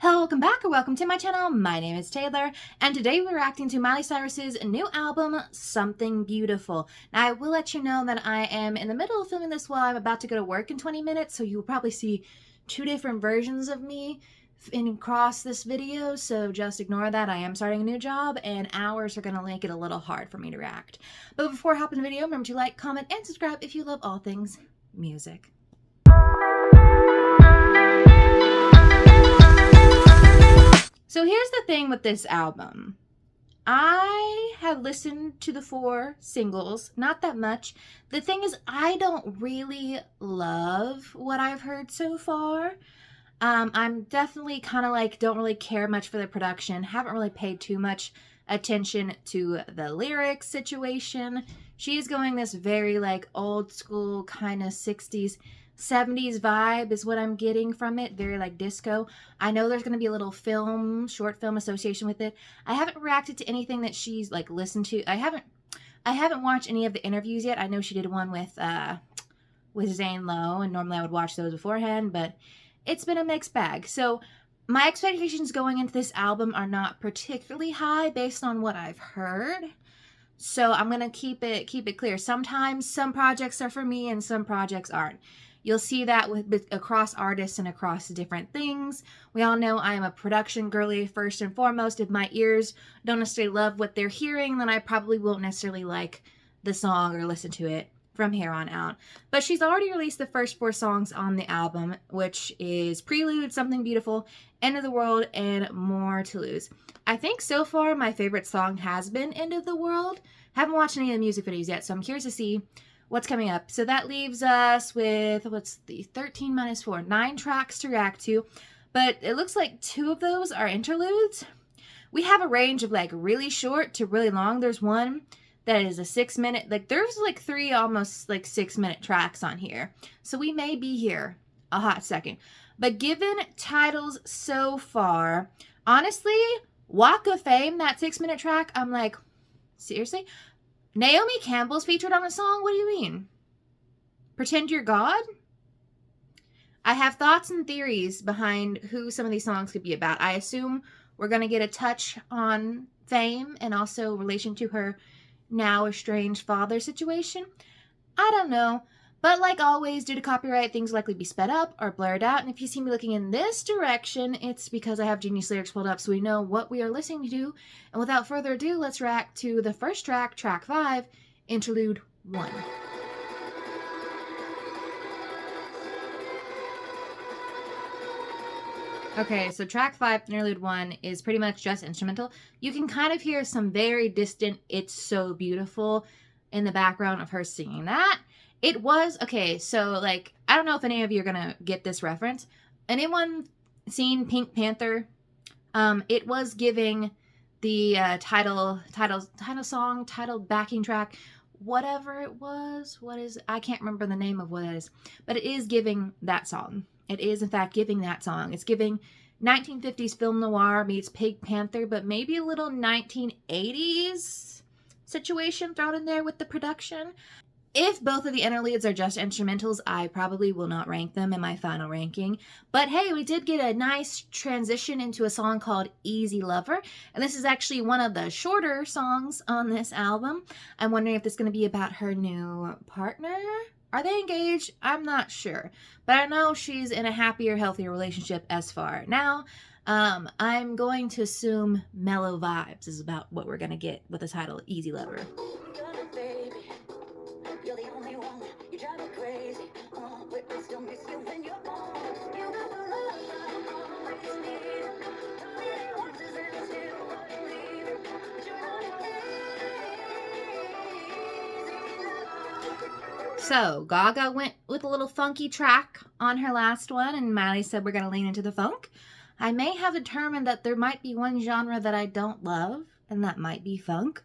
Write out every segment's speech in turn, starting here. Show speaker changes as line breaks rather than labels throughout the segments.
Hello, welcome back or welcome to my channel. My name is Taylor and today we're reacting to Miley Cyrus's new album, Something Beautiful. Now I will let you know that I am in the middle of filming this while I'm about to go to work in 20 minutes, so you'll probably see two different versions of me across this video, so just ignore that. I am starting a new job and hours are going to make it a little hard for me to react. But before I hop in the video, remember to like, comment, and subscribe if you love all things music. So here's the thing with this album. I have listened to the 4 singles, not that much. The thing is, I don't really love what I've heard so far. I'm definitely kind of like, don't really care much for the production. Haven't really paid too much attention to the lyrics situation. She is going this very like old school kind of 60s 70s vibe is what I'm getting from it, very like disco. I know there's going to be a little short film association with it. I haven't reacted to anything that she's like listened to. I haven't watched any of the interviews yet. I know she did one with Zane Lowe, and normally I would watch those beforehand, but it's been a mixed bag. So my expectations going into this album are not particularly high based on what I've heard. So I'm going to keep it clear. Sometimes some projects are for me and some projects aren't. You'll see that with across artists and across different things. We all know I am a production girly first and foremost. If my ears don't necessarily love what they're hearing, then I probably won't necessarily like the song or listen to it from here on out. But she's already released the first 4 songs on the album, which is Prelude, Something Beautiful, End of the World, and More to Lose. I think so far my favorite song has been End of the World. Haven't watched any of the music videos yet, so I'm curious to see what's coming up. So that leaves us with, what's the 13 minus 4, 9 tracks to react to, but it looks like 2 of those are interludes. We have a range of like really short to really long. There's one that is a 6-minute, like there's like 3 almost like 6-minute tracks on here. So we may be here a hot second. But given titles so far, honestly, Walk of Fame, that 6-minute track, I'm like, seriously? Naomi Campbell's featured on a song? What do you mean? Pretend You're God? I have thoughts and theories behind who some of these songs could be about. I assume we're going to get a touch on Fame and also relation to her now estranged father situation. I don't know. But like always, due to copyright, things will likely be sped up or blurred out. And if you see me looking in this direction, it's because I have Genius Lyrics pulled up so we know what we are listening to. And without further ado, let's react to the first track, track 5, Interlude 1. Okay, so track 5, Interlude 1, is pretty much just instrumental. You can kind of hear some very distant It's So Beautiful in the background of her singing that. It was, okay, so, like, I don't know if any of you are gonna get this reference. Anyone seen Pink Panther? It was giving the title song, title backing track, whatever it was. I can't remember the name of what it is, but it is giving that song. It is, in fact, giving that song. It's giving 1950s film noir meets Pink Panther, but maybe a little 1980s situation thrown in there with the production. If both of the interludes are just instrumentals, I probably will not rank them in my final ranking. But hey, we did get a nice transition into a song called Easy Lover. And this is actually one of the shorter songs on this album. I'm wondering if this is going to be about her new partner. Are they engaged? I'm not sure. But I know she's in a happier, healthier relationship as far now. I'm going to assume mellow vibes is about what we're going to get with the title Easy Lover. You're the only one, you drive me crazy. But I still miss you when you're gone. You got the love I always need. Too many watches and I still believe. But you're not easy. So Gaga went with a little funky track on her last one, and Miley said we're going to lean into the funk. I may have determined that there might be one genre that I don't love, and that might be funk.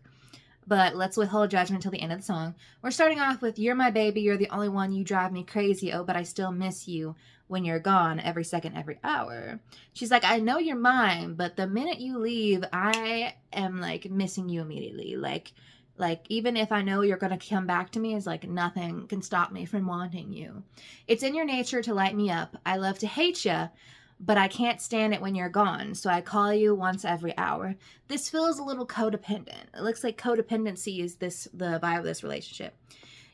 But let's withhold judgment until the end of the song. We're starting off with You're My Baby, You're the Only One, You Drive Me Crazy, Oh, but I Still Miss You When You're Gone Every Second, Every Hour. She's like, I know you're mine, but the minute you leave, I am, like, missing you immediately. Like even if I know you're going to come back to me, it's like nothing can stop me from wanting you. It's in your nature to light me up. I love to hate you, but I can't stand it when you're gone, so I call you once every hour. This feels a little codependent. It looks like codependency is the vibe of this relationship.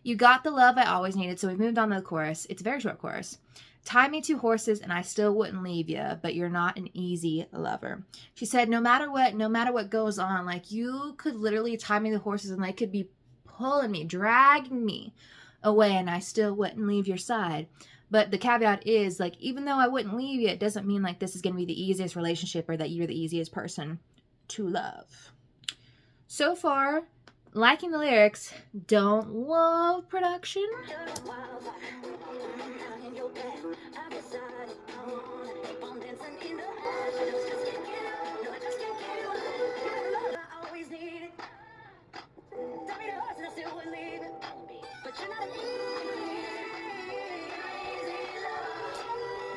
You got the love I always needed, so we moved on to the chorus. It's a very short chorus. Tie me to horses and I still wouldn't leave you, but you're not an easy lover. She said, no matter what goes on, like you could literally tie me to horses and they could be pulling me, dragging me away and I still wouldn't leave your side. But the caveat is, like, even though I wouldn't leave you, it doesn't mean like this is going to be the easiest relationship or that you're the easiest person to love. So far, liking the lyrics, don't love production.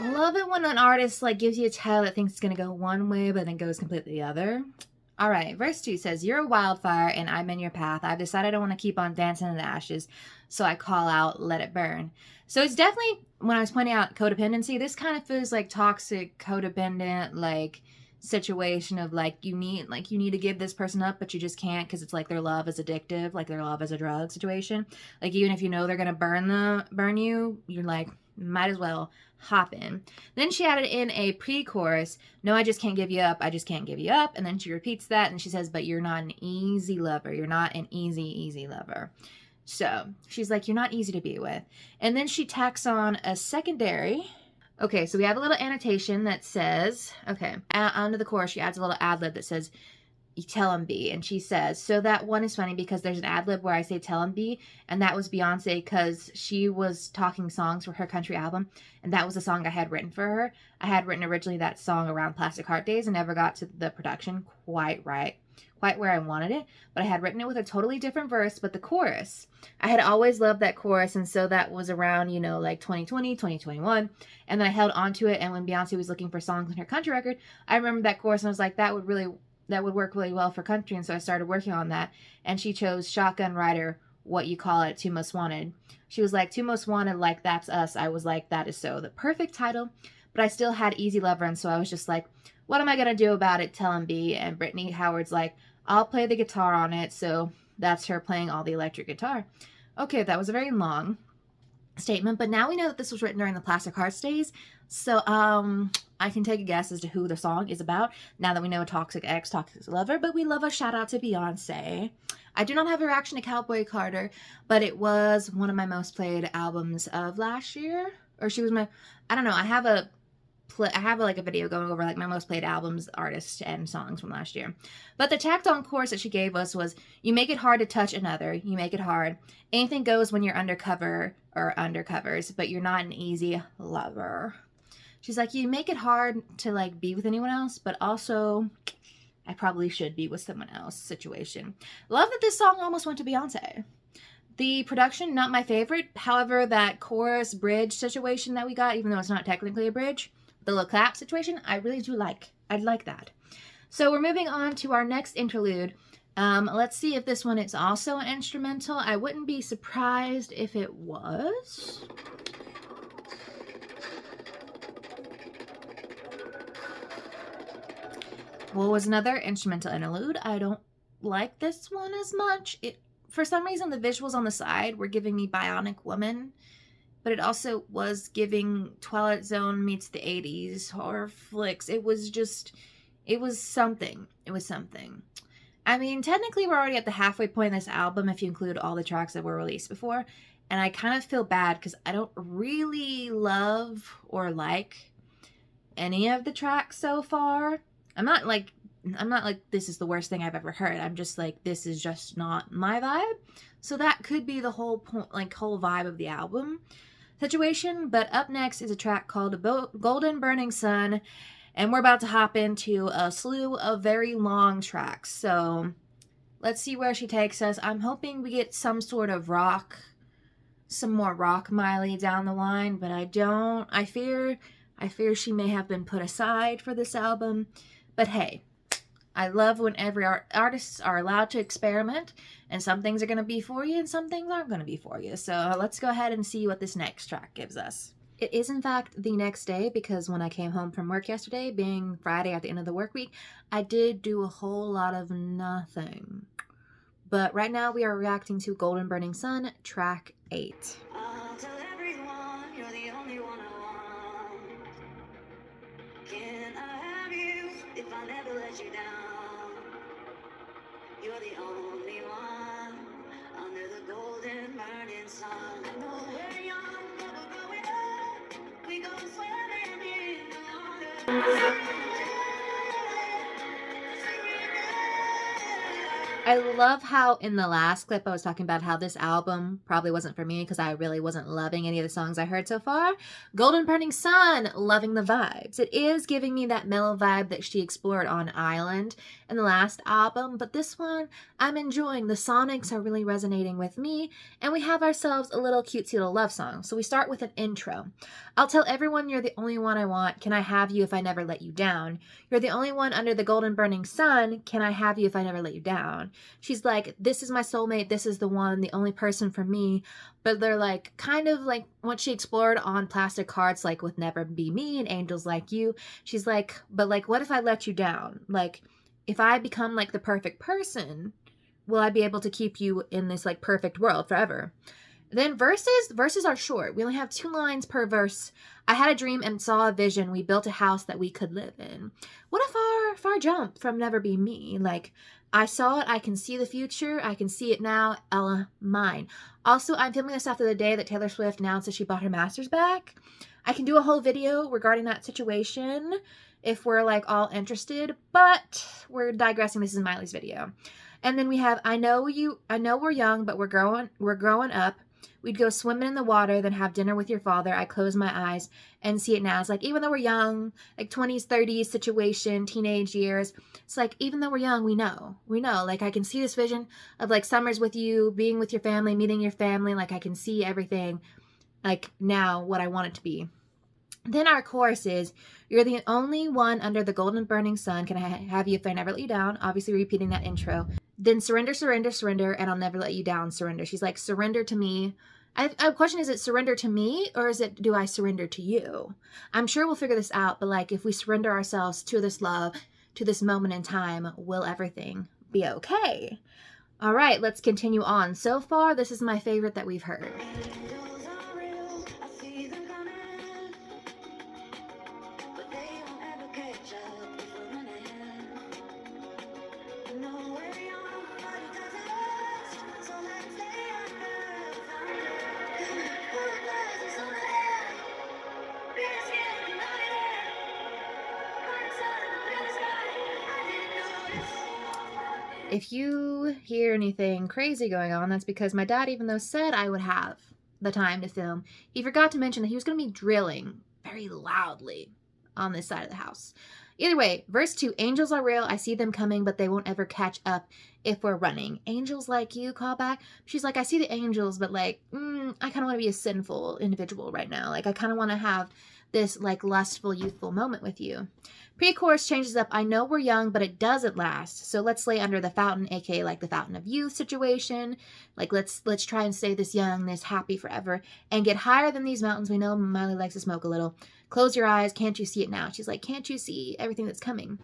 Love it when an artist like gives you a title that thinks it's gonna go one way but then goes completely the other. All right, verse 2 says, you're a wildfire and I'm in your path. I've decided I don't want to keep on dancing in the ashes, so I call out, let it burn. So it's definitely, when I was pointing out codependency, this kind of feels like toxic, codependent, like situation of like you need to give this person up, but you just can't because it's like their love is addictive, like their love is a drug situation. Like even if you know they're gonna burn you, you're like, might as well hop in. Then she added in a pre-chorus, no, I just can't give you up, I just can't give you up. And then she repeats that and she says, but you're not an easy lover. You're not an easy lover. So she's like, you're not easy to be with. And then she tacks on a secondary. Okay, so we have a little annotation that says, okay, onto the chorus, she adds a little ad-lib that says, you tell him B. And she says, so that one is funny because there's an ad-lib where I say tell him B, and that was Beyonce because she was talking songs for her country album, and that was a song I had written for her. I had written originally that song around Plastic Heart Days and never got to the production quite where I wanted it, but I had written it with a totally different verse, but the chorus, I had always loved that chorus, and so that was around, you know, like 2020, 2021, and then I held on to it, and when Beyonce was looking for songs in her country record, I remembered that chorus, and I was like, that would work really well for country, and so I started working on that, and she chose Shotgun Rider, What You Call It, Two Most Wanted. She was like, Two Most Wanted, like, that's us. I was like, that is so the perfect title, but I still had Easy Lover, and so I was just like, what am I going to do about it? Tell him B. And Brittany Howard's like, I'll play the guitar on it, so that's her playing all the electric guitar. Okay, that was a very long statement, but now we know that this was written during the Plastic Hearts days, so I can take a guess as to who the song is about now that we know Toxic Ex, Toxic Lover, but we love a shout out to Beyonce. I do not have a reaction to Cowboy Carter, but it was one of my most played albums of last year, or she was my, I don't know, I have like a video going over like my most played albums, artists, and songs from last year. But the tacked on chorus that she gave us was, you make it hard to touch another, you make it hard. Anything goes when you're undercover or undercovers, but you're not an easy lover. She's like, you make it hard to like be with anyone else, but also I probably should be with someone else situation. Love that this song almost went to Beyonce. The production, not my favorite. However, that chorus bridge situation that we got, even though it's not technically a bridge, the little clap situation, I really do like. I'd like that. So we're moving on to our next interlude. Let's see if this one is also an instrumental. I wouldn't be surprised if it was. What was another instrumental interlude? I don't like this one as much. For some reason, the visuals on the side were giving me Bionic Woman, but it also was giving Twilight Zone meets the 80s horror flicks. It was something. It was something. I mean, technically we're already at the halfway point in this album if you include all the tracks that were released before, and I kind of feel bad because I don't really love or like any of the tracks so far. I'm not like this is the worst thing I've ever heard. I'm just like, this is just not my vibe. So that could be the whole point, like whole vibe of the album situation. But up next is a track called Golden Burning Sun, and we're about to hop into a slew of very long tracks. So let's see where she takes us. I'm hoping we get some sort of rock, some more rock Miley down the line, but I don't. I fear she may have been put aside for this album. But hey, I love when every artists are allowed to experiment, and some things are going to be for you and some things aren't going to be for you. So let's go ahead and see what this next track gives us. It is in fact the next day, because when I came home from work yesterday, being Friday at the end of the work week, I did do a whole lot of nothing. But right now we are reacting to Golden Burning Sun, track 8.
I'll tell everyone you're the only one I want. Can I have you if I never let you down? You're the only one under the golden burning sun. I know we're young, but we're growing up. We go swimming in the water.
I love how in the last clip I was talking about how this album probably wasn't for me because I really wasn't loving any of the songs I heard so far. Golden Burning Sun, loving the vibes. It is giving me that mellow vibe that she explored on Island in the last album, but this one I'm enjoying. The sonics are really resonating with me, and we have ourselves a little cutesy little love song. So we start with an intro. I'll tell everyone you're the only one I want. Can I have you if I never let you down? You're the only one under the golden burning sun. Can I have you if I never let you down? She's like, this is my soulmate. This is the one, the only person for me. But they're like, kind of like what she explored on Plastic Hearts, like with Never Be Me and Angels Like You. She's like, but like, what if I let you down? Like, if I become like the perfect person, will I be able to keep you in this like perfect world forever? Then verses are short. We only have 2 lines per verse. I had a dream and saw a vision. We built a house that we could live in. What a far jump from Never Be Me. Like, I saw it. I can see the future. I can see it now. Ella, mine. Also, I'm filming this after the day that Taylor Swift announced that she bought her master's back. I can do a whole video regarding that situation if we're like all interested, but we're digressing. This is Miley's video. And then we have, I know we're young, but we're growing up. We'd go swimming in the water, then have dinner with your father. I close my eyes and see it now. It's like, even though we're young, like 20s, 30s situation, teenage years, it's like, even though we're young, we know, like, I can see this vision of like summers with you, being with your family, meeting your family. Like, I can see everything like now what I want it to be. Then our chorus is, you're the only one under the golden burning sun. Can I have you if I never let you down? Obviously repeating that intro. Then surrender, surrender, surrender, and I'll never let you down, surrender. She's like, surrender to me. I have a question, is it surrender to me, or is it, do I surrender to you? I'm sure we'll figure this out, but like, if we surrender ourselves to this love, to this moment in time, will everything be okay? All right, let's continue on. So far, this is my favorite that we've heard. If you hear anything crazy going on, that's because my dad, even though said I would have the time to film, he forgot to mention that he was going to be drilling very loudly on this side of the house. Either way, verse 2, angels are real. I see them coming, but they won't ever catch up if we're running. Angels like you, call back. She's like, I see the angels, but like, I kind of want to be a sinful individual right now. Like, I kind of want to have this like lustful, youthful moment with you. Pre-chorus changes up. I know we're young, but it doesn't last. So let's lay under the fountain, aka like the fountain of youth situation. Like, let's try and stay this young, this happy forever, and get higher than these mountains. We know Miley likes to smoke a little. Close your eyes. Can't you see it now? She's like, can't you see everything that's coming?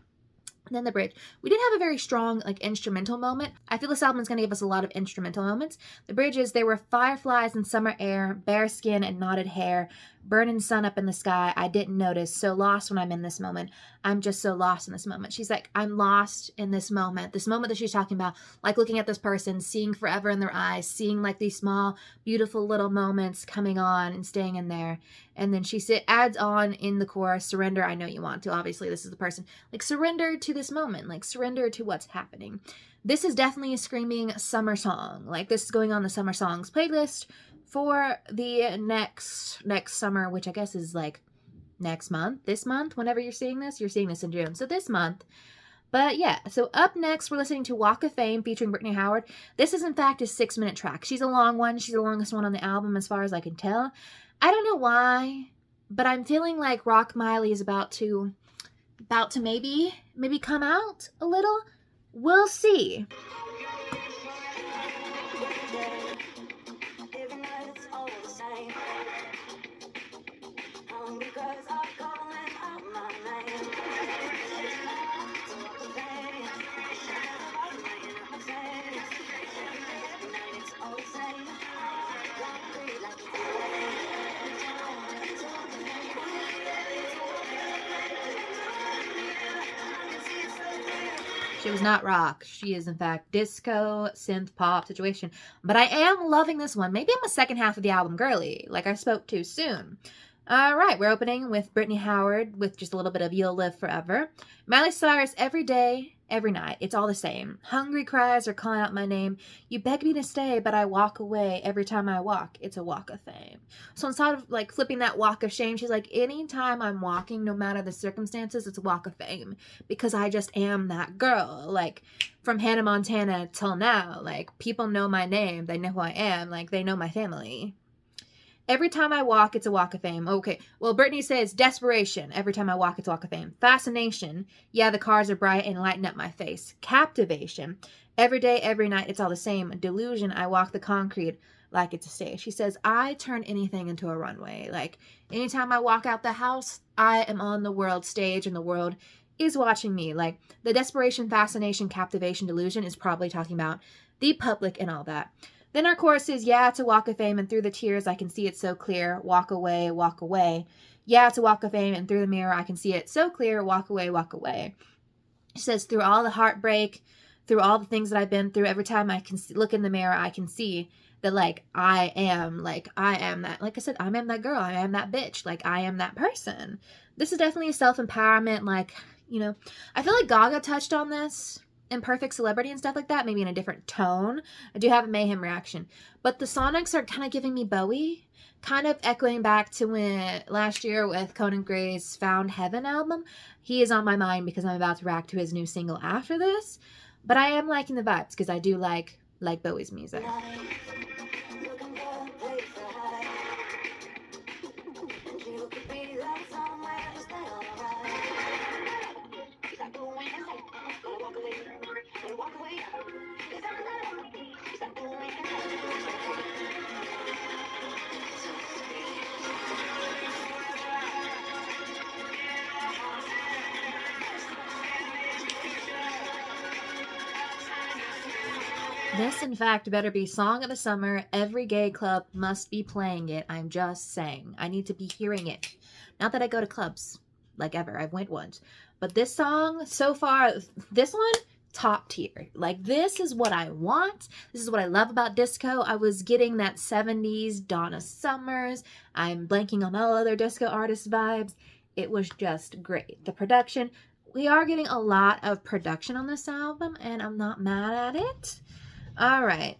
And then the bridge. We did have a very strong like instrumental moment. I feel this album is going to give us a lot of instrumental moments. The bridge is, there were fireflies in summer air, bare skin and knotted hair, burning sun up in the sky. I didn't notice. So lost when I'm in this moment. I'm just so lost in this moment. She's like, I'm lost in this moment. This moment that she's talking about, like looking at this person, seeing forever in their eyes, seeing like these small, beautiful little moments coming on and staying in there. And then she adds on in the chorus, surrender, I know you want to. Obviously, this is the person. Like, surrender to this moment. Like, surrender to what's happening. This is definitely a screaming summer song. Like, this is going on the summer songs playlist for the next summer, which I guess is like next month, this month. Whenever you're seeing this in June. So this month. But yeah, so up next, we're listening to Walk of Fame featuring Brittany Howard. This is, in fact, a 6-minute track. She's a long one. She's the longest one on the album as far as I can tell. I don't know why, but I'm feeling like Rock Miley is about to maybe come out a little. We'll see. She was not rock. She is, in fact, disco, synth pop situation. But I am loving this one. Maybe I'm a second half of the album girly, like I spoke too soon. All right, we're opening with Brittany Howard with just a little bit of You'll Live Forever. Miley Cyrus, Every Day, Every Night. It's all the same. Hungry cries are calling out my name. You beg me to stay, but I walk away every time I walk. It's a walk of fame. So instead of like flipping that walk of shame, she's like, anytime I'm walking, no matter the circumstances, it's a walk of fame because I just am that girl. Like from Hannah Montana till now, like people know my name. They know who I am. Like they know my family. Every time I walk, it's a walk of fame. Okay. Well, Brittany says desperation. Every time I walk, it's a walk of fame. Fascination. Yeah, the cars are bright and lighten up my face. Captivation. Every day, every night, it's all the same. Delusion. I walk the concrete like it's a stage. She says, I turn anything into a runway. Like anytime I walk out the house, I am on the world stage and the world is watching me. Like the desperation, fascination, captivation, delusion is probably talking about the public and all that. Then our chorus is, yeah, it's a walk of fame, and through the tears, I can see it so clear. Walk away, walk away. Yeah, it's a walk of fame, and through the mirror, I can see it so clear. Walk away, walk away. She says, through all the heartbreak, through all the things that I've been through, every time I can look in the mirror, I can see that, like, I am that, like I said, I am that girl. I am that bitch. Like, I am that person. This is definitely a self-empowerment, like, you know, I feel like Gaga touched on this in Perfect Celebrity and stuff like that, maybe in a different tone. I do have a Mayhem reaction. But the Sonics are kind of giving me Bowie, kind of echoing back to when last year with Conan Gray's Found Heaven album. He is on my mind because I'm about to react to his new single after this. But I am liking the vibes because I do like Bowie's music. This, in fact, better be Song of the Summer. Every gay club must be playing it. I'm just saying. I need to be hearing it. Not that I go to clubs, like ever. I've went once. But this song, so far, this one, top tier. Like, this is what I want. This is what I love about disco. I was getting that 70s Donna Summers. I'm blanking on all other disco artist vibes. It was just great. The production, we are getting a lot of production on this album, and I'm not mad at it. All right.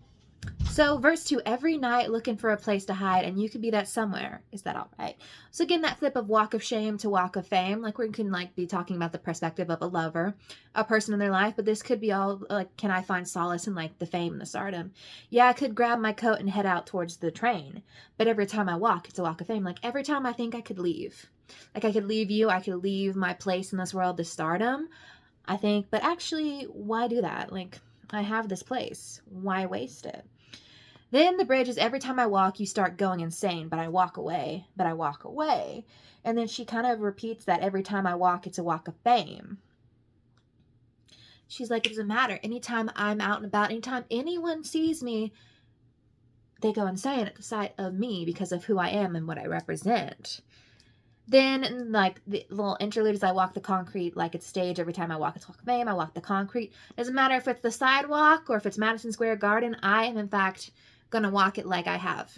So verse 2, every night looking for a place to hide, and you could be that somewhere. Is that all right? So again, that flip of walk of shame to walk of fame, like we can like be talking about the perspective of a lover, a person in their life, but this could be all like, can I find solace in like the fame and the stardom? Yeah, I could grab my coat and head out towards the train, but every time I walk, it's a walk of fame. Like every time I think I could leave, like I could leave you, I could leave my place in this world to stardom. I think, but actually, why do that? Like, I have this place. Why waste it? Then the bridge is every time I walk, you start going insane, but I walk away, but I walk away. And then she kind of repeats that every time I walk, it's a walk of fame. She's like, it doesn't matter. Anytime I'm out and about, anytime anyone sees me, they go insane at the sight of me because of who I am and what I represent. Then, like, the little interlude is I walk the concrete like it's stage. Every time I walk, it's walk of fame. I walk the concrete. Doesn't matter if it's the sidewalk or if it's Madison Square Garden. I am, in fact, going to walk it like I have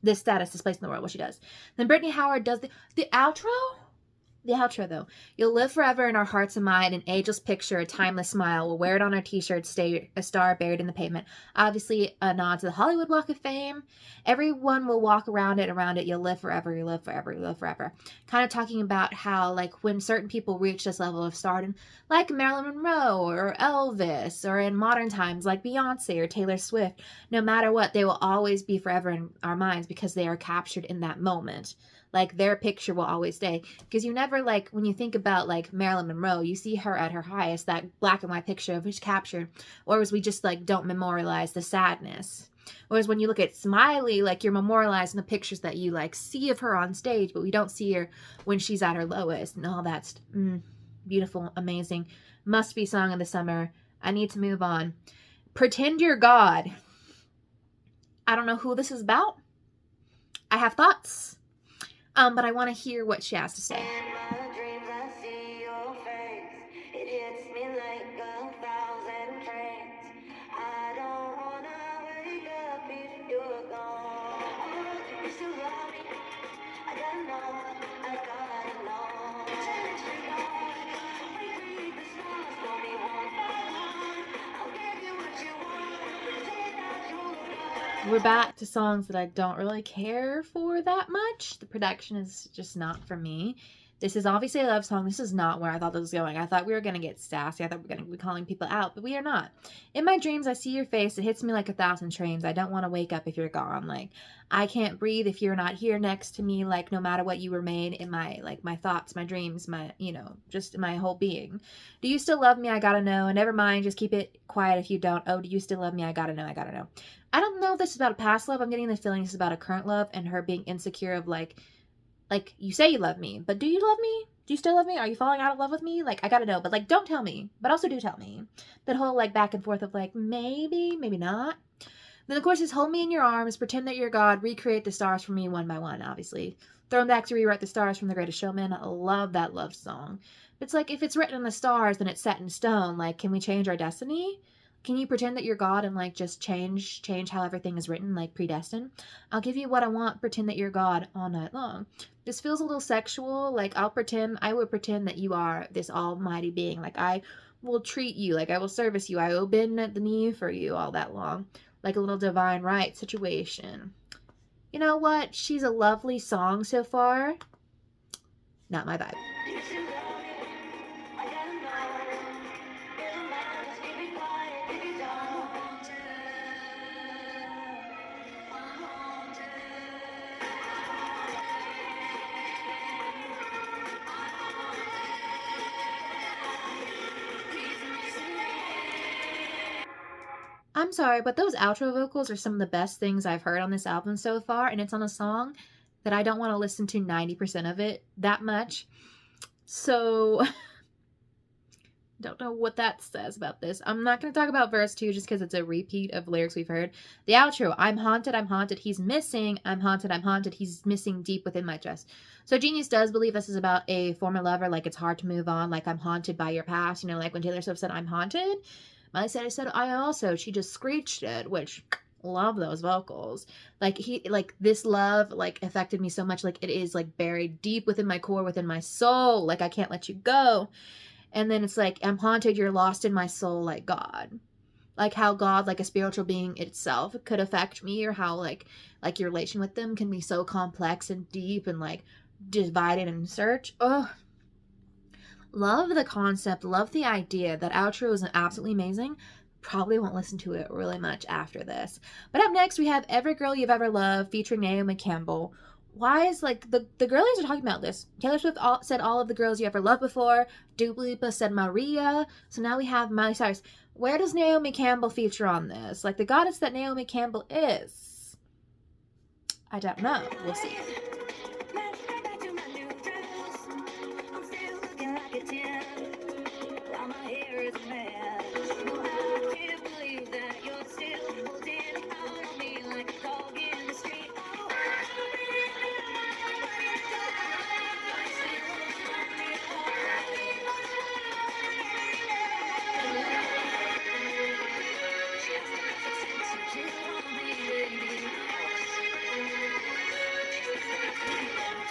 this status, this place in the world, what she does. Then Brittany Howard does the outro. The outro, though. You'll live forever in our hearts and mind, an ageless picture, a timeless smile. We'll wear it on our t-shirts, stay a star buried in the pavement. Obviously, a nod to the Hollywood Walk of Fame. Everyone will walk around it. You'll live forever, you live forever, you live forever. Kind of talking about how, like, when certain people reach this level of stardom, like Marilyn Monroe or Elvis, or in modern times, like Beyonce or Taylor Swift, no matter what, they will always be forever in our minds because they are captured in that moment. Like, their picture will always stay. Because you never, like, when you think about, like, Marilyn Monroe, you see her at her highest, that black and white picture of which captured. Whereas we just, like, don't memorialize the sadness. Whereas when you look at Smiley, like, you're memorializing the pictures that you, like, see of her on stage, but we don't see her when she's at her lowest. And all that's beautiful, amazing. Must be Song of the Summer. I need to move on. Pretend You're God. I don't know who this is about. I have thoughts. But I want to hear what she has to say.
In my dreams, I see your face. It hits me like a
We're back to songs that I don't really care for that much. The production is just not for me. This is obviously a love song. This is not where I thought this was going. I thought we were going to get sassy. I thought we were going to be calling people out, but we are not. In my dreams, I see your face. It hits me like 1,000 trains. I don't want to wake up if you're gone. Like, I can't breathe if you're not here next to me. Like, no matter what you were made in my, like, my thoughts, my dreams, my, just my whole being. Do you still love me? I gotta know. And never mind. Just keep it quiet if you don't. Oh, do you still love me? I gotta know. I gotta know. I don't know if this is about a past love. I'm getting the feeling this is about a current love and her being insecure of like you say you love me, but do you love me? Do you still love me? Are you falling out of love with me? Like, I gotta know, but like, don't tell me, but also do tell me. That whole like back and forth of like, maybe, maybe not. Then of course is hold me in your arms, pretend that you're God, recreate the stars for me one by one, obviously. Thrown back to rewrite the stars from The Greatest Showman. I love that love song. It's like, if it's written in the stars, then it's set in stone. Like, can we change our destiny? Can you pretend that you're God and like just change how everything is written, like predestined? I'll give you what I want, pretend that you're God all night long. This feels a little sexual. Like, I would pretend that you are this almighty being. Like, I will treat you, like I will service you. I will bend at the knee for you all that long. Like a little divine right situation. You know what? She's a lovely song so far. Not my vibe. I'm sorry, but those outro vocals are some of the best things I've heard on this album so far, and it's on a song that I don't want to listen to 90% of it that much. So, don't know what that says about this. I'm not going to talk about verse 2 just because it's a repeat of lyrics we've heard. The outro, I'm haunted, he's missing, I'm haunted, he's missing deep within my chest. So Genius does believe this is about a former lover, like it's hard to move on, like I'm haunted by your past, like when Taylor Swift said, I'm haunted. Miley Cyrus said, I also, she just screeched it, which, love those vocals. Like, this love, like, affected me so much, like, it is, like, buried deep within my core, within my soul, like, I can't let you go. And then it's like, I'm haunted, you're lost in my soul, like God. Like, how God, like, a spiritual being itself could affect me, or how, like, your relation with them can be so complex and deep and, like, divided and search. Ugh. Love the concept, love the idea. That outro is absolutely amazing. Probably won't listen to it really much after this. But up next, we have Every Girl You've Ever Loved featuring Naomi Campbell. Why is, like, the girlies are talking about this. Taylor Swift said all of the girls you ever loved before. Dua Lipa said Maria. So now we have Miley Cyrus. Where does Naomi Campbell feature on this? Like, the goddess that Naomi Campbell is. I don't know. We'll see.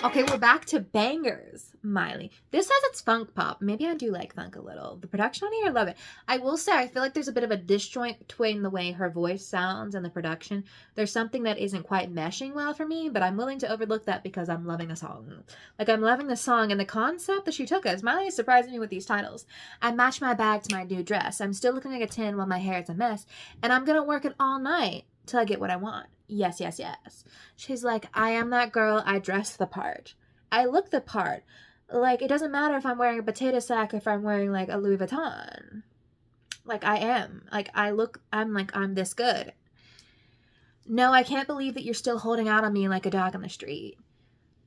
Okay, we're back to bangers, Miley. This has its funk pop. Maybe I do like funk a little. The production on here, I love it. I will say, I feel like there's a bit of a disjoint between the way her voice sounds and the production. There's something that isn't quite meshing well for me, but I'm willing to overlook that because I'm loving the song. Like, I'm loving the song and the concept that she took us. Miley is surprising me with these titles. I match my bag to my new dress. I'm still looking like a 10 while my hair is a mess. And I'm gonna work it all night till I get what I want. Yes, yes, yes. She's like, I am that girl. I dress the part. I look the part. Like, it doesn't matter if I'm wearing a potato sack or if I'm wearing, like, a Louis Vuitton. Like, I am. Like, I'm this good. No, I can't believe that you're still holding out on me like a dog on the street.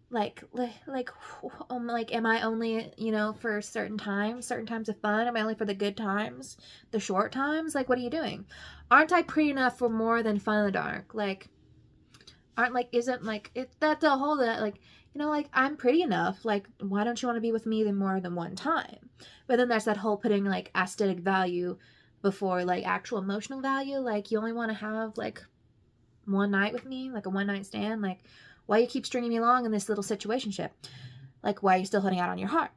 Like, am I only, for certain times of fun? Am I only for the good times? The short times? Like, what are you doing? Aren't I pretty enough for more than fun in the dark? Like, that's a whole, like, I'm pretty enough. Like, why don't you want to be with me more than one time? But then there's that whole putting, like, aesthetic value before, like, actual emotional value. Like, you only want to have, like, one night with me, like a one night stand. Like, why you keep stringing me along in this little situationship? Like, why are you still holding out on your heart?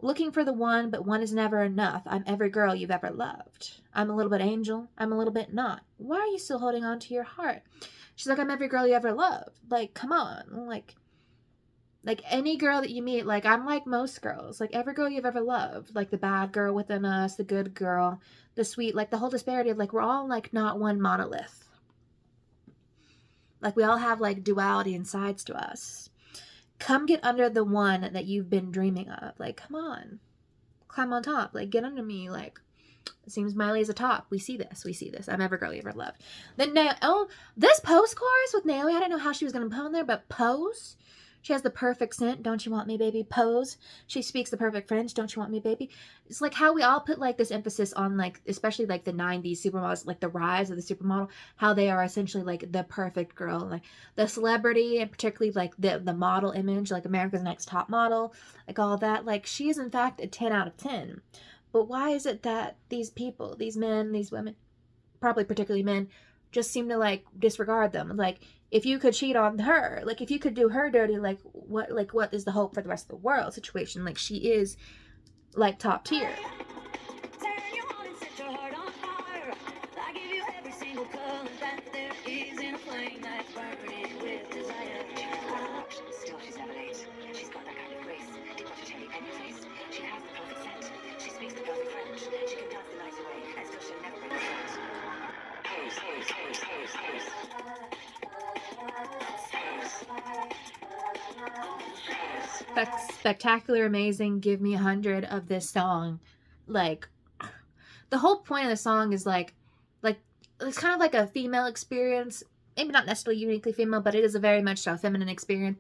Looking for the one, but one is never enough. I'm every girl you've ever loved. I'm a little bit angel. I'm a little bit not. Why are you still holding on to your heart? She's like, I'm every girl you ever loved. Like, come on. Like any girl that you meet, like, I'm like most girls. Like, every girl you've ever loved. Like, the bad girl within us, the good girl, the sweet, like, the whole disparity of, like, we're all, like, not one monolith. Like, we all have, like, duality and sides to us. Come get under the one that you've been dreaming of. Like, come on. Climb on top. Like, get under me. Like, it seems Miley is a top. We see this. We see this. I'm every girl you ever loved. Then, this Pose chorus with Naomi, I didn't know how she was going to put on there, but Pose. She has the perfect scent. Don't you want me, baby? Pose. She speaks the perfect French. Don't you want me, baby? It's like how we all put like this emphasis on like, especially like the 90s supermodels, like the rise of the supermodel, how they are essentially like the perfect girl. Like the celebrity and particularly like the model image, like America's Next Top Model, like all that. Like she is in fact a 10 out of 10. But why is it that these people, these men, these women, probably particularly men, just seem to like disregard them? Like, if you could cheat on her, like if you could do her dirty, like what is the hope for the rest of the world situation? Like she is like top tier. Spectacular, amazing. Give me 100 of this song. Like the whole point of the song is like it's kind of like a female experience, maybe not necessarily uniquely female, but it is a very much so feminine experience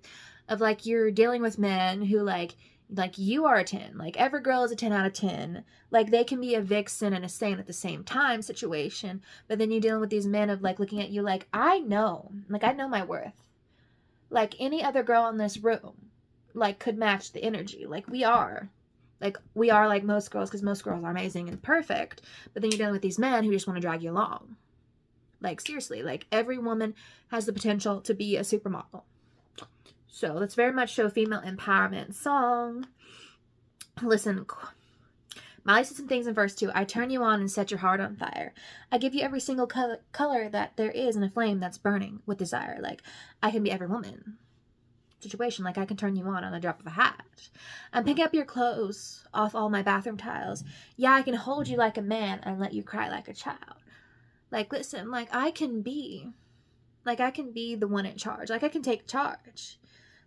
of like you're dealing with men who like you are a 10, like every girl is a 10 out of 10, like they can be a vixen and a saint at the same time situation, but then you're dealing with these men of like looking at you like I know my worth, like any other girl in this room like could match the energy, like we are like most girls, because most girls are amazing and perfect, but then you're dealing with these men who just want to drag you along. Like seriously, like every woman has the potential to be a supermodel. So that's very much so female empowerment song. Listen, Miley said some things in verse 2. I turn you on and set your heart on fire. I give you every single color that there is in a flame that's burning with desire. Like I can be every woman situation. Like I can turn you on the drop of a hat. I'm picking up your clothes off all my bathroom tiles. Yeah, I can hold you like a man and let you cry like a child. Like listen, like I can be the one in charge. Like I can take charge.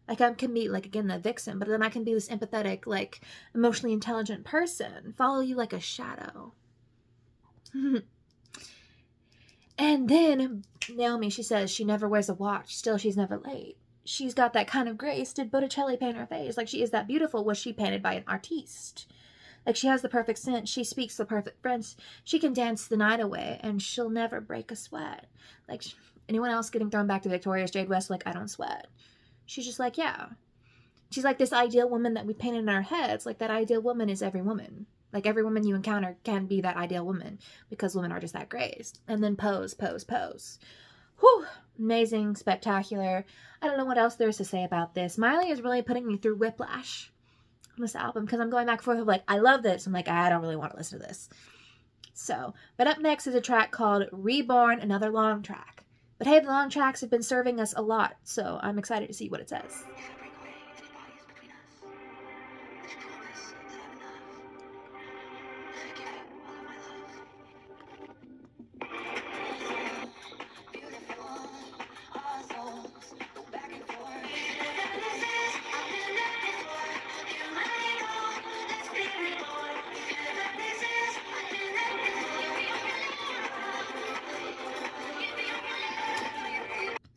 Like I can be like again the vixen, but then I can be this empathetic, like emotionally intelligent person. Follow you like a shadow. And then Naomi, she says she never wears a watch. Still, she's never late. She's got that kind of grace. Did Botticelli paint her face? Like she is that beautiful. Was she painted by an artiste? Like she has the perfect scent. She speaks the perfect French. She can dance the night away and she'll never break a sweat. Like anyone else getting thrown back to Victoria's Jade West, like I don't sweat. She's just like, yeah. She's like this ideal woman that we painted in our heads. Like that ideal woman is every woman. Like every woman you encounter can be that ideal woman because women are just that great. And then Pose. Whew, amazing, spectacular. I don't know what else there is to say about this. Miley is really putting me through whiplash on this album because I'm going back and forth with like, I love this. I'm like, I don't really want to listen to this. So, but up next is a track called Reborn, another long track. But hey, the long tracks have been serving us a lot, so I'm excited to see what it says.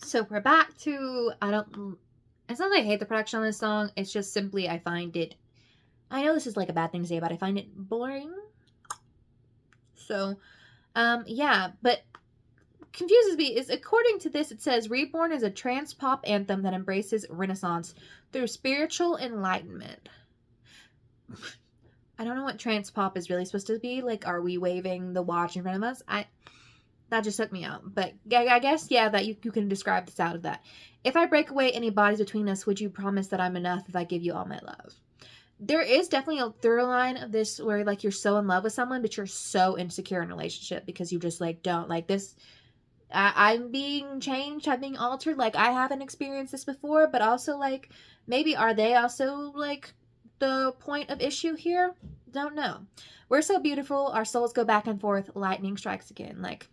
So we're back to, it's not that I hate the production on this song, it's just simply I find it, I know this is like a bad thing to say, but I find it boring. So, yeah, but confuses me is according to this, it says Reborn is a trance pop anthem that embraces Renaissance through spiritual enlightenment. I don't know what trance pop is really supposed to be. Like, are we waving the watch in front of us? That just took me out. But I guess, yeah, that you can describe the sound of that. If I break away any bodies between us, would you promise that I'm enough if I give you all my love? there is definitely a through line of this where like you're so in love with someone, but you're so insecure in a relationship because you just like don't like this. I'm being changed, I'm being altered. Like I haven't experienced this before, but also like maybe are they also like the point of issue here? Don't know. We're so beautiful, our souls go back and forth, lightning strikes again. Like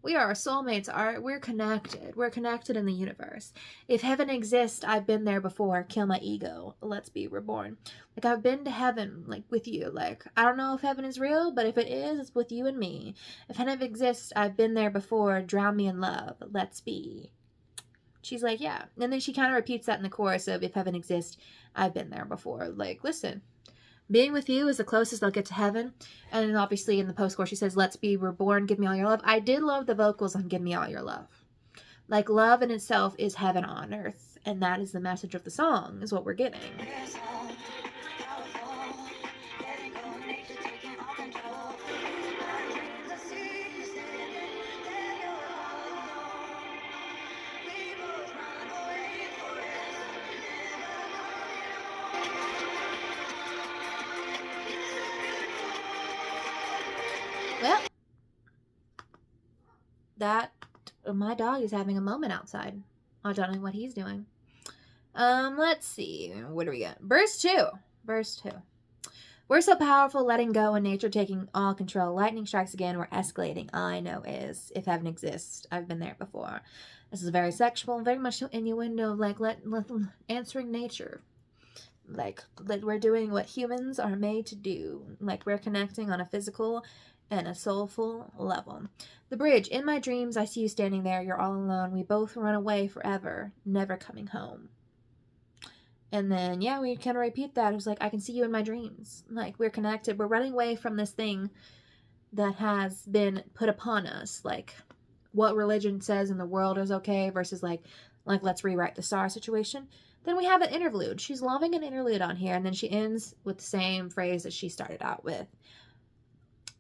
we are soulmates, we're connected. We're connected in the universe. If heaven exists, I've been there before. Kill my ego. Let's be reborn. Like I've been to heaven, like with you. Like I don't know if heaven is real, but if it is, it's with you and me. If heaven exists, I've been there before. Drown me in love. Let's be. She's like, yeah. And then she kind of repeats that in the chorus of if heaven exists, I've been there before. Like, listen, being with you is the closest I'll get to heaven. And then obviously in the post-chorus she says, let's be reborn, give me all your love. I did love the vocals on Give Me All Your Love. Like love in itself is heaven on earth. And that is the message of the song, is what we're getting. Well, that my dog is having a moment outside. I don't know what he's doing. Let's see. What do we got? Verse 2. Verse 2. We're so powerful, letting go and nature taking all control. Lightning strikes again, we're escalating. All I know is, if heaven exists, I've been there before. This is very sexual, very much so innuendo, like answering nature. Like we're doing what humans are made to do. Like we're connecting on a physical and a soulful level. The bridge. In my dreams, I see you standing there. You're all alone. We both run away forever, never coming home. And then, yeah, we kind of repeat that. It was like, I can see you in my dreams. Like, we're connected. We're running away from this thing that has been put upon us. Like, what religion says in the world is okay versus, like let's rewrite the star situation. Then we have an interlude. She's loving an interlude on here. And then she ends with the same phrase that she started out with.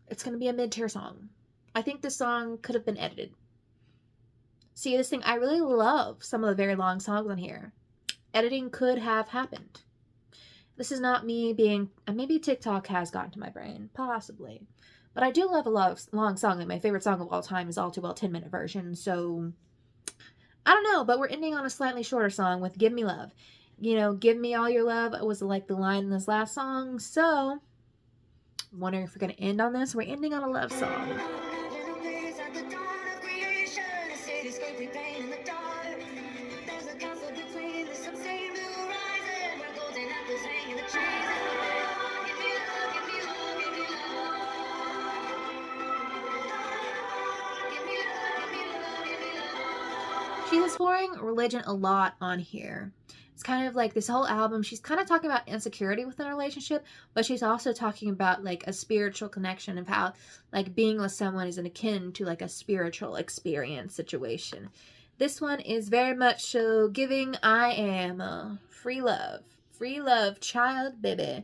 It's going to be a mid-tier song. I think this song could have been edited. See, this thing, I really love some of the very long songs on here. Editing could have happened. This is not me being, maybe TikTok has gotten to my brain, possibly. But I do love a long song, and my favorite song of all time is All Too Well 10-minute version, so I don't know, but we're ending on a slightly shorter song with Give Me Love. You know, Give Me All Your Love was like the line in this last song, so I'm wondering if we're going to end on this. We're ending on a love song. She's exploring religion a lot on here. It's kind of like this whole album, she's kind of talking about insecurity within a relationship, but she's also talking about like a spiritual connection of how like being with someone is akin to like a spiritual experience situation. This one is very much so giving I am free love, child, baby.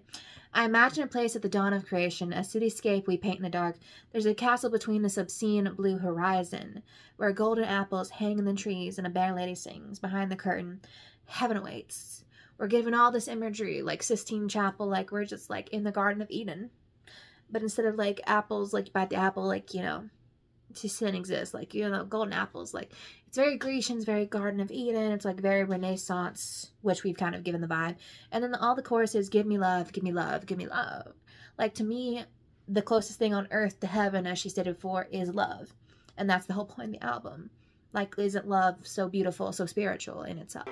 I imagine a place at the dawn of creation, a cityscape we paint in the dark. There's a castle between this obscene blue horizon, where golden apples hang in the trees and a bare lady sings. Behind the curtain, heaven awaits. We're given all this imagery, like Sistine Chapel, like we're just like in the Garden of Eden. But instead of like apples, like you bite the apple, like, you know, sin exists, like, you know, golden apples, like it's very Grecian, it's very Garden of Eden, it's like very Renaissance, which we've kind of given the vibe. And then all the choruses, give me love, give me love, give me love. Like to me, the closest thing on earth to heaven, as she stated before, is love. And that's the whole point of the album. Like, isn't love so beautiful, so spiritual in itself?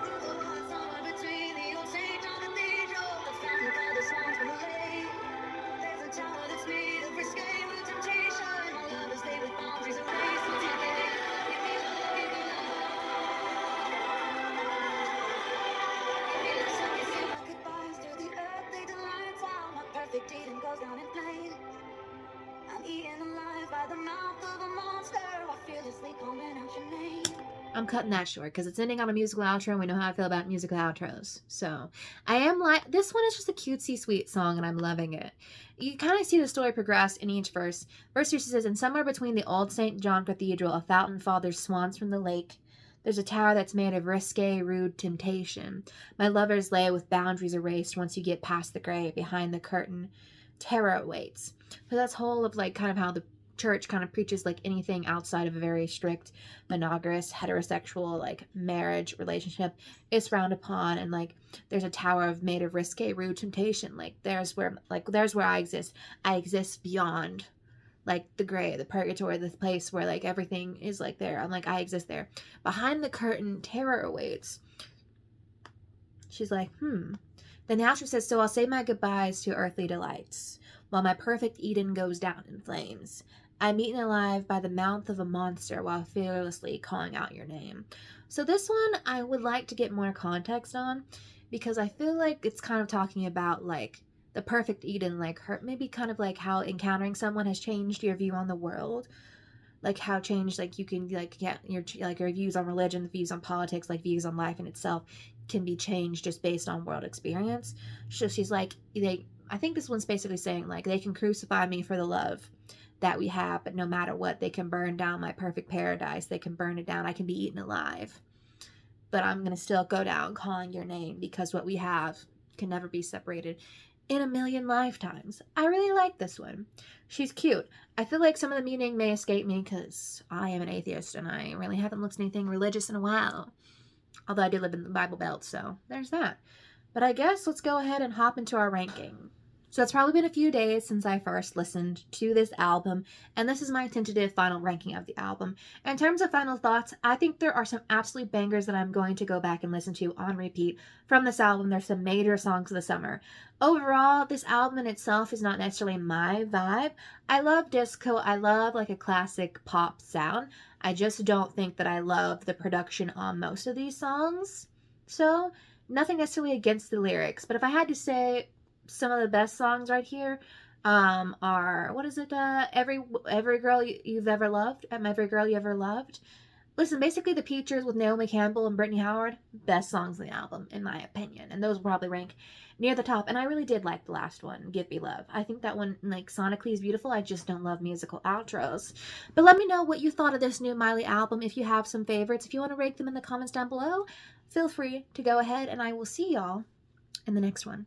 I'm cutting that short because it's ending on a musical outro and we know how I feel about musical outros. So I am like, this one is just a cutesy sweet song and I'm loving it. You kind of see the story progress in each verse. Verse 2 says, and somewhere between the old St. John Cathedral, a fountain fathers swans from the lake. There's a tower that's made of risque, rude temptation. My lovers lay with boundaries erased. Once you get past the grave, behind the curtain, terror awaits. So that's whole of like kind of how the church kind of preaches like anything outside of a very strict monogamous heterosexual like marriage relationship is frowned upon, and like there's a tower of made of risque, rude temptation. Like there's where I exist. I exist beyond like the gray, the purgatory, the place where like everything is like there. I'm like, I exist there. Behind the curtain, terror awaits. She's like, Then now she says, so I'll say my goodbyes to earthly delights, while my perfect Eden goes down in flames. I'm eaten alive by the mouth of a monster while fearlessly calling out your name. So this one I would like to get more context on, because I feel like it's kind of talking about like the perfect Eden, like her, maybe kind of like how encountering someone has changed your view on the world, like how changed, like you can like get your like your views on religion, views on politics, like views on life in itself can be changed just based on world experience. So she's like, I think this one's basically saying like they can crucify me for the love that we have, but no matter what, they can burn down my perfect paradise. They can burn it down. I can be eaten alive, but I'm gonna still go down calling your name, because what we have can never be separated in a million lifetimes. I really like this one. She's cute. I feel like some of the meaning may escape me because I am an atheist and I really haven't looked at anything religious in a while. Although I do live in the Bible Belt, so there's that. But I guess let's go ahead and hop into our ranking. So it's probably been a few days since I first listened to this album, and this is my tentative final ranking of the album. In terms of final thoughts, I think there are some absolute bangers that I'm going to go back and listen to on repeat from this album. There's some major songs of the summer. Overall, this album in itself is not necessarily my vibe. I love disco. I love like a classic pop sound. I just don't think that I love the production on most of these songs. So, nothing necessarily against the lyrics, but if I had to say some of the best songs right here are, what is it, every girl you've ever loved, every girl you ever loved. Listen, basically the Peaches with Naomi Campbell and Brittany Howard, best songs in the album in my opinion, and those will probably rank near the top. And I really did like the last one, Give Me Love. I think that one like sonically is beautiful. I just don't love musical outros. But let me know what you thought of this new Miley album. If you have some favorites, if you want to rank them in the comments down below, feel free to go ahead, and I will see y'all in the next one.